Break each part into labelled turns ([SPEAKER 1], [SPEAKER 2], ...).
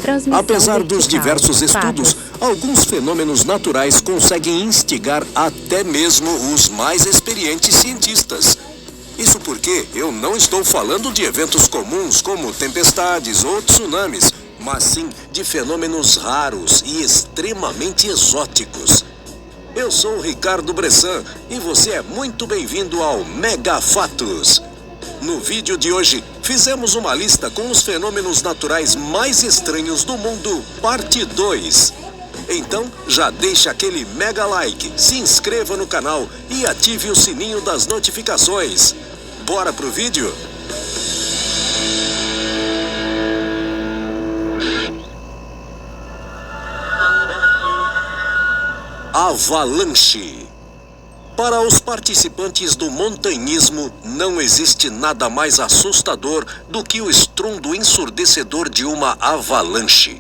[SPEAKER 1] Transmissão
[SPEAKER 2] Apesar dos
[SPEAKER 1] vertical.
[SPEAKER 2] diversos estudos,
[SPEAKER 1] Fatos.
[SPEAKER 2] alguns fenômenos naturais conseguem instigar até mesmo os mais experientes cientistas. Isso porque eu não estou falando de eventos comuns como tempestades ou tsunamis, mas sim de fenômenos raros e extremamente exóticos. Eu sou o Ricardo Bressan e você é muito bem-vindo ao Mega Fatos. No vídeo de hoje, fizemos uma lista com os fenômenos naturais mais estranhos do mundo, parte 2. Então, já deixa aquele mega like, se inscreva no canal e ative o sininho das notificações. Bora pro vídeo? Avalanche. Para os participantes do montanhismo, não existe nada mais assustador do que o estrondo ensurdecedor de uma avalanche.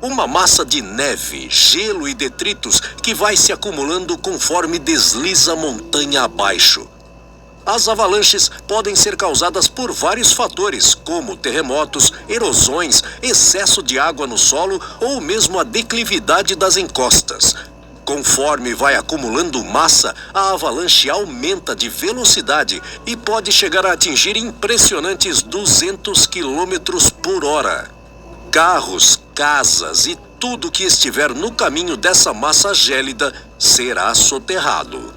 [SPEAKER 2] Uma massa de neve, gelo e detritos que vai se acumulando conforme desliza montanha abaixo. As avalanches podem ser causadas por vários fatores, como terremotos, erosões, excesso de água no solo ou mesmo a declividade das encostas. Conforme vai acumulando massa, a avalanche aumenta de velocidade e pode chegar a atingir impressionantes 200 km por hora. Carros, casas e tudo que estiver no caminho dessa massa gélida será soterrado.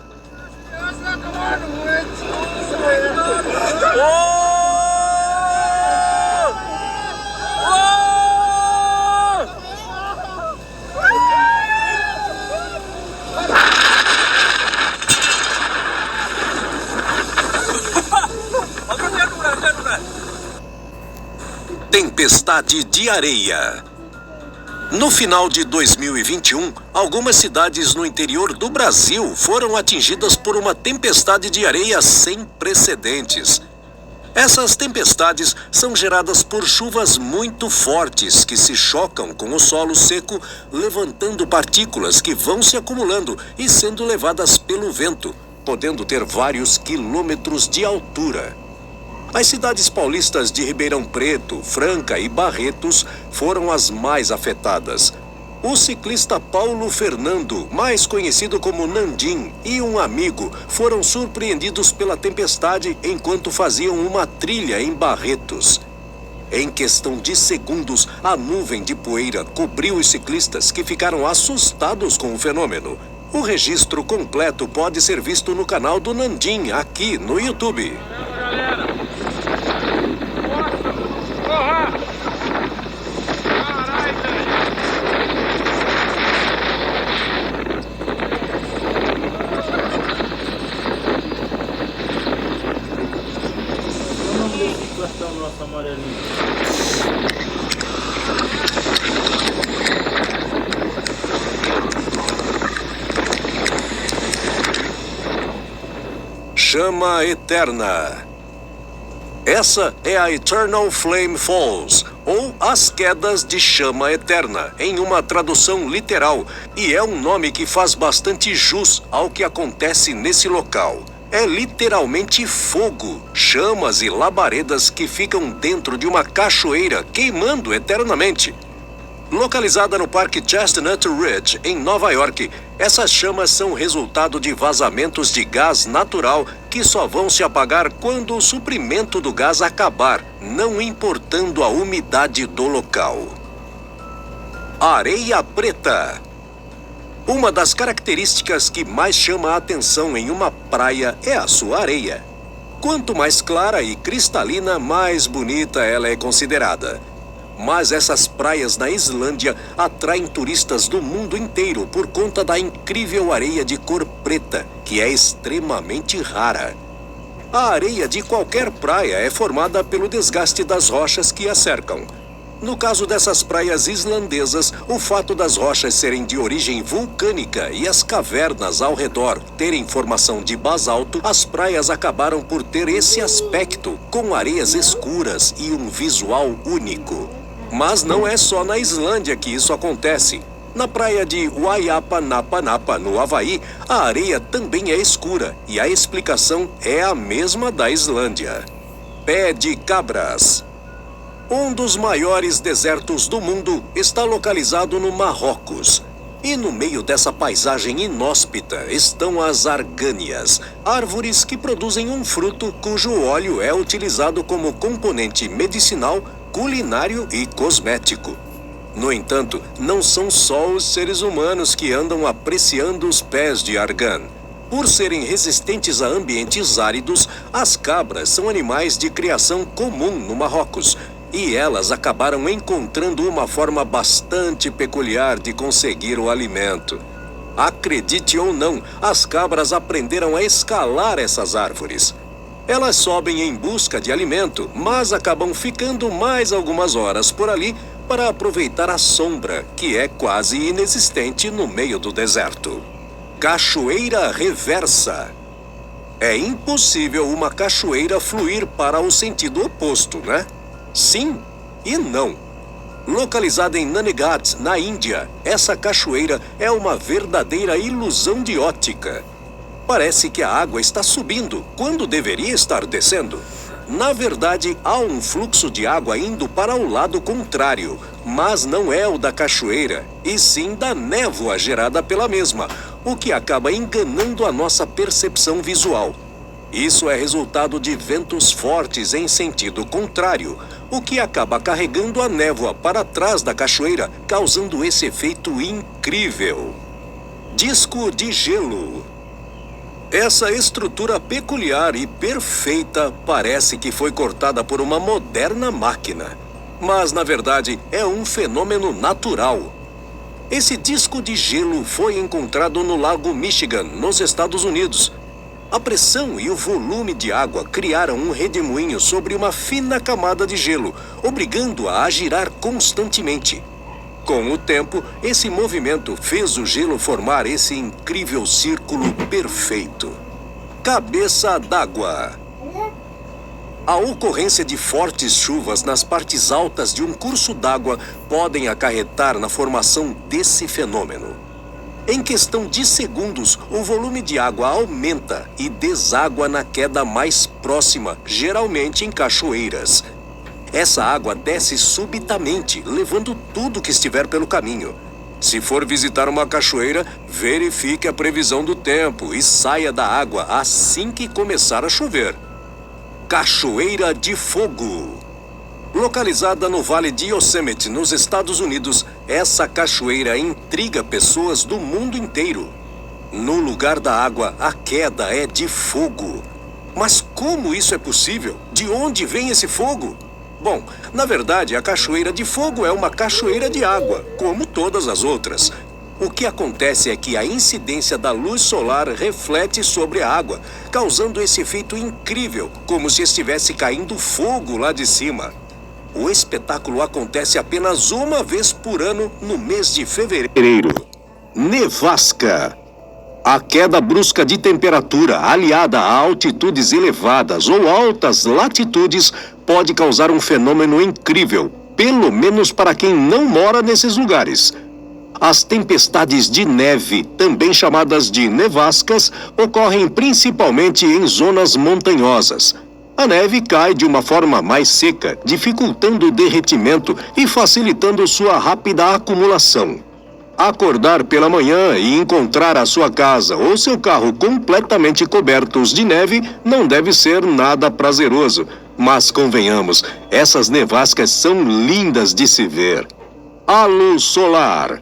[SPEAKER 2] Tempestade de areia. No final de 2021, algumas cidades no interior do Brasil foram atingidas por uma tempestade de areia sem precedentes. Essas tempestades são geradas por chuvas muito fortes que se chocam com o solo seco, levantando partículas que vão se acumulando e sendo levadas pelo vento, podendo ter vários quilômetros de altura. As cidades paulistas de Ribeirão Preto, Franca e Barretos foram as mais afetadas. O ciclista Paulo Fernando, mais conhecido como Nandim, e um amigo foram surpreendidos pela tempestade enquanto faziam uma trilha em Barretos. Em questão de segundos, a nuvem de poeira cobriu os ciclistas que ficaram assustados com o fenômeno. O registro completo pode ser visto no canal do Nandim, aqui no YouTube.
[SPEAKER 3] Nossa amarelinha.
[SPEAKER 2] Chama eterna. Essa é a Eternal Flame Falls, ou As Quedas de Chama Eterna, em uma tradução literal, e é um nome que faz bastante jus ao que acontece nesse local. É literalmente fogo, chamas e labaredas que ficam dentro de uma cachoeira queimando eternamente. Localizada no Parque Chestnut Ridge, em Nova York, essas chamas são resultado de vazamentos de gás natural que só vão se apagar quando o suprimento do gás acabar, não importando a umidade do local. Areia preta. Uma das características que mais chama a atenção em uma praia é a sua areia. Quanto mais clara e cristalina, mais bonita ela é considerada. Mas essas praias na Islândia atraem turistas do mundo inteiro por conta da incrível areia de cor preta, que é extremamente rara. A areia de qualquer praia é formada pelo desgaste das rochas que a cercam. No caso dessas praias islandesas, o fato das rochas serem de origem vulcânica e as cavernas ao redor terem formação de basalto, as praias acabaram por ter esse aspecto, com areias escuras e um visual único. Mas não é só na Islândia que isso acontece. Na praia de Waiapa-Napa-Napa, no Havaí, a areia também é escura e a explicação é a mesma da Islândia. Pé de cabras. Um dos maiores desertos do mundo está localizado no Marrocos. E no meio dessa paisagem inóspita estão as argânias, árvores que produzem um fruto cujo óleo é utilizado como componente medicinal, culinário e cosmético. No entanto, não são só os seres humanos que andam apreciando os pés de argan. Por serem resistentes a ambientes áridos, as cabras são animais de criação comum no Marrocos. E elas acabaram encontrando uma forma bastante peculiar de conseguir o alimento. Acredite ou não, as cabras aprenderam a escalar essas árvores. Elas sobem em busca de alimento, mas acabam ficando mais algumas horas por ali para aproveitar a sombra, que é quase inexistente no meio do deserto. Cachoeira reversa. É impossível uma cachoeira fluir para o sentido oposto, né? Sim e não. Localizada em Nanighat, na Índia, essa cachoeira é uma verdadeira ilusão de ótica. Parece que a água está subindo quando deveria estar descendo. Na verdade, há um fluxo de água indo para o lado contrário, mas não é o da cachoeira, e sim da névoa gerada pela mesma, o que acaba enganando a nossa percepção visual. Isso é resultado de ventos fortes em sentido contrário, o que acaba carregando a névoa para trás da cachoeira, causando esse efeito incrível. Disco de gelo. Essa estrutura peculiar e perfeita parece que foi cortada por uma moderna máquina, mas na verdade é um fenômeno natural. Esse disco de gelo foi encontrado no Lago Michigan, nos Estados Unidos. A pressão e o volume de água criaram um redemoinho sobre uma fina camada de gelo, obrigando-a a girar constantemente. Com o tempo, esse movimento fez o gelo formar esse incrível círculo perfeito. Cabeça d'água. A ocorrência de fortes chuvas nas partes altas de um curso d'água podem acarretar na formação desse fenômeno. Em questão de segundos, o volume de água aumenta e deságua na queda mais próxima, geralmente em cachoeiras. Essa água desce subitamente, levando tudo que estiver pelo caminho. Se for visitar uma cachoeira, verifique a previsão do tempo e saia da água assim que começar a chover. Cachoeira de Fogo. Localizada no Vale de Yosemite, nos Estados Unidos, essa cachoeira intriga pessoas do mundo inteiro. No lugar da água, a queda é de fogo. Mas como isso é possível? De onde vem esse fogo? Bom, na verdade, a Cachoeira de Fogo é uma cachoeira de água, como todas as outras. O que acontece é que a incidência da luz solar reflete sobre a água, causando esse efeito incrível, como se estivesse caindo fogo lá de cima. O espetáculo acontece apenas uma vez por ano, no mês de fevereiro. Nevasca. A queda brusca de temperatura, aliada a altitudes elevadas ou altas latitudes, pode causar um fenômeno incrível, pelo menos para quem não mora nesses lugares. As tempestades de neve, também chamadas de nevascas, ocorrem principalmente em zonas montanhosas. A neve cai de uma forma mais seca, dificultando o derretimento e facilitando sua rápida acumulação. Acordar pela manhã e encontrar a sua casa ou seu carro completamente cobertos de neve não deve ser nada prazeroso. Mas convenhamos, essas nevascas são lindas de se ver. Halo solar.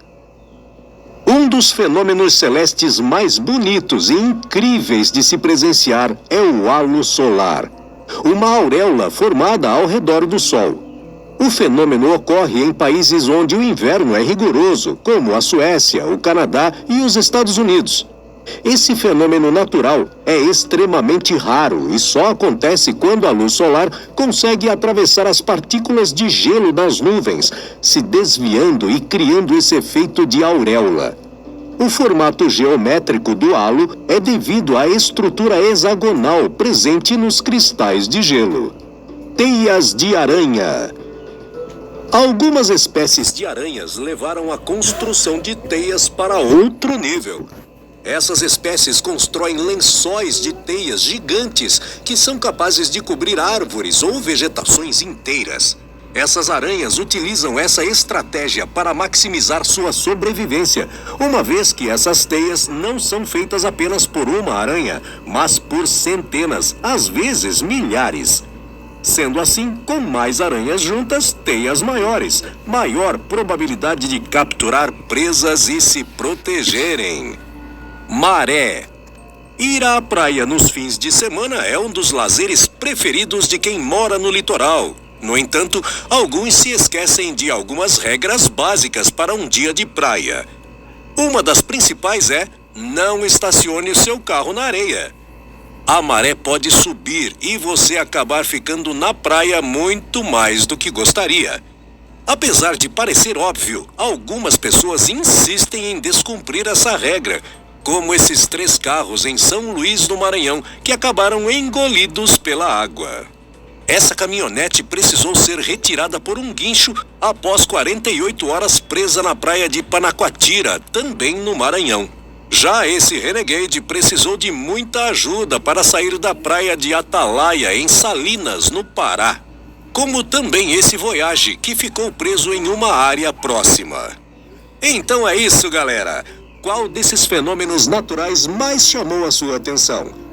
[SPEAKER 2] Um dos fenômenos celestes mais bonitos e incríveis de se presenciar é o halo solar. Uma auréola formada ao redor do Sol. O fenômeno ocorre em países onde o inverno é rigoroso, como a Suécia, o Canadá e os Estados Unidos. Esse fenômeno natural é extremamente raro e só acontece quando a luz solar consegue atravessar as partículas de gelo das nuvens, se desviando e criando esse efeito de auréola. O formato geométrico do halo é devido à estrutura hexagonal presente nos cristais de gelo. Teias de aranha. Algumas espécies de aranhas levaram a construção de teias para outro nível. Essas espécies constroem lençóis de teias gigantes que são capazes de cobrir árvores ou vegetações inteiras. Essas aranhas utilizam essa estratégia para maximizar sua sobrevivência, uma vez que essas teias não são feitas apenas por uma aranha, mas por centenas, às vezes milhares. Sendo assim, com mais aranhas juntas, teias maiores, maior probabilidade de capturar presas e se protegerem. Maré. Ir à praia nos fins de semana é um dos lazeres preferidos de quem mora no litoral. No entanto, alguns se esquecem de algumas regras básicas para um dia de praia. Uma das principais é: não estacione o seu carro na areia. A maré pode subir e você acabar ficando na praia muito mais do que gostaria. Apesar de parecer óbvio, algumas pessoas insistem em descumprir essa regra, como esses 3 carros em São Luís do Maranhão que acabaram engolidos pela água. Essa caminhonete precisou ser retirada por um guincho após 48 horas presa na praia de Panacoatira, também no Maranhão. Já esse Renegade precisou de muita ajuda para sair da praia de Atalaia, em Salinas, no Pará. Como também esse Voyage, que ficou preso em uma área próxima. Então é isso, galera. Qual desses fenômenos naturais mais chamou a sua atenção?